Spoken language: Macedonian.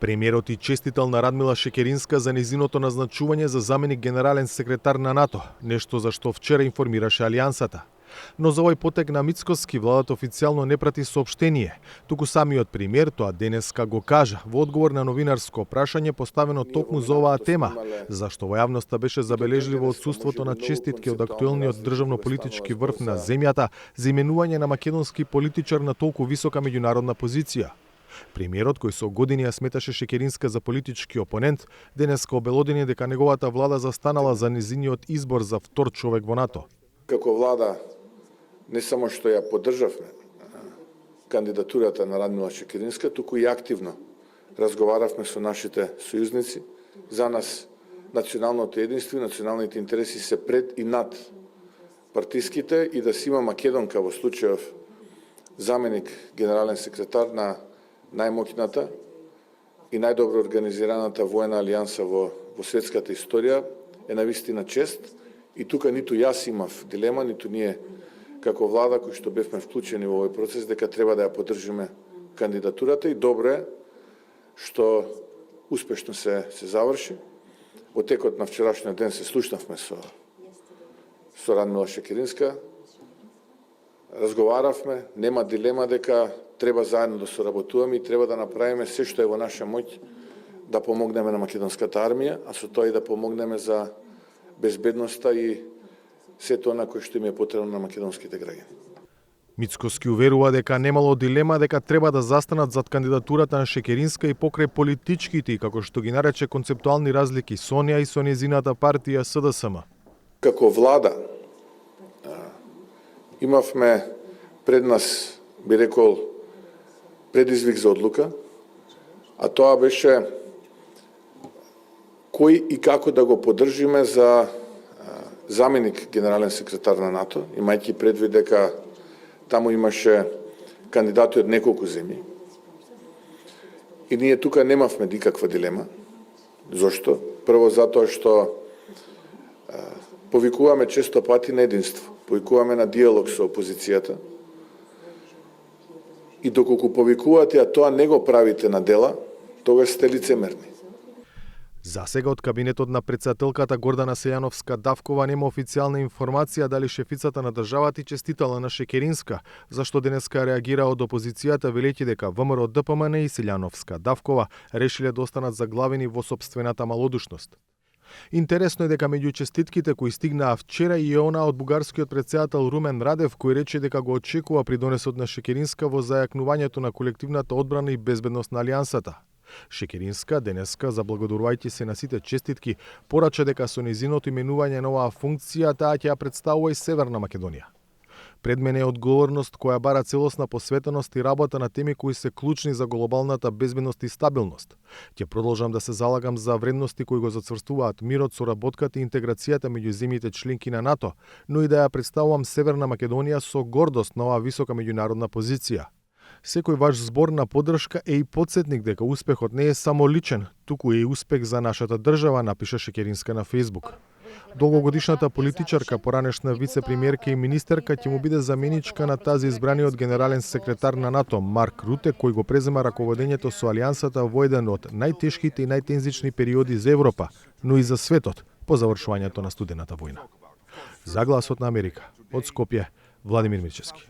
Премиерот и честител на Радмила Шекеринска за нејзиното назначување за заменик генерален секретар на НАТО, нешто за што вчера информираше Алијансата. Но за овој потек на Мицкоски владата официјално не прати соопштение, туку самиот премиер тоа денеска го кажа во одговор на новинарско прашање поставено токму за оваа тема, зашто во јавноста беше забележливо отсуството на честитки од актуелниот државно-политички врв на земјата за именување на македонски политичар на толку висока меѓународна позиција. Премиерот, кој со години ја сметаше Шекеринска за политички опонент, денеска обелодени дека неговата влада застанала за незиниот избор за втор човек во НАТО. Како влада не само што ја поддржавме кандидатурата на Радмила Шекеринска, туку и активно разговаравме со нашите сојузници. За нас националното единство и националните интереси се пред и над партиските и да си има македонка во случајов заменик генерален секретар на најмоќната и најдобро организираната воена алијанса во светската историја е навистина чест и тука ниту јас имав дилема, ниту ние како влада кои што бевме вклучени во овој процес дека треба да ја поддржиме кандидатурата и добро е што успешно се заврши. Во текот на вчерашниот ден се слушнавме со Радмила Шекеринска, разговаравме, нема дилема дека треба заедно да соработуваме и треба да направиме се што е во наша моќ да помогнеме на македонската армија, а со тоа и да помогнеме за безбедноста и сето она кое што им е потребно на македонските граѓани. Мицкоски уверува дека немало дилема дека треба да застанат зад кандидатурата на Шекеринска и покрај политичките и како што ги нарече концептуални разлики со неа и со незината партија СДСМ. Како влада имавме пред нас, би рекол, предизвик за одлука, а тоа беше кој и како да го поддржиме за заменик генерален секретар на НАТО, имајќи предвид дека таму имаше кандидати од неколку земји. И ние тука немавме никаква дилема. Зошто? Прво затоа што повикуваме често пати на единство, повикуваме на диалог со опозицијата. И доколку повикувате, а тоа не го правите на дела, тогаш сте лицемерни. За сега од кабинетот на претседателката Гордана Сејановска-Давкова нема официјална информација дали шефицата на државата и честитала на Шекеринска, зашто денеска реагира од опозицијата велејќи дека ВМРО ДПМН и Сејановска-Давкова решиле да останат заглавени во сопствената малодушност. Интересно е дека меѓу честитките кои стигнаа вчера и она од бугарскиот претседател Румен Радев, кој рече дека го очекува придонесот на Шекеринска во зајакнувањето на колективната одбрана и безбедност на Алијансата. Шекеринска денеска, заблагодарувајќи се на сите честитки, порача дека со нејзиното именување на оваа функција таа ќе ја представува и Северна Македонија. Пред мене е одговорност која бара целосна посветеност и работа на теми кои се клучни за глобалната безбедност и стабилност. Ќе продолжам да се залагам за вредности кои го зацврстуваат мирот, соработката и интеграцијата меѓу земјите членки на НАТО, но и да ја представувам Северна Македонија со гордост на оваа висока меѓународна позиција. Секој ваш збор на поддршка е и потсетник дека успехот не е само личен, туку е и успех за нашата држава, напиша Шекеринска на Фејсбук. Долгогодишната политичарка, поранешна вице-премиерка и министерка ќе му биде заменичка на тази избраниот генерален секретар на НАТО Марк Руте, кој го презема раководењето со Алијансата во еден од најтешките и најтензични периоди за Европа, но и за светот по завршувањето на студената војна. За Гласот на Америка, од Скопје, Владимир Мирчевски.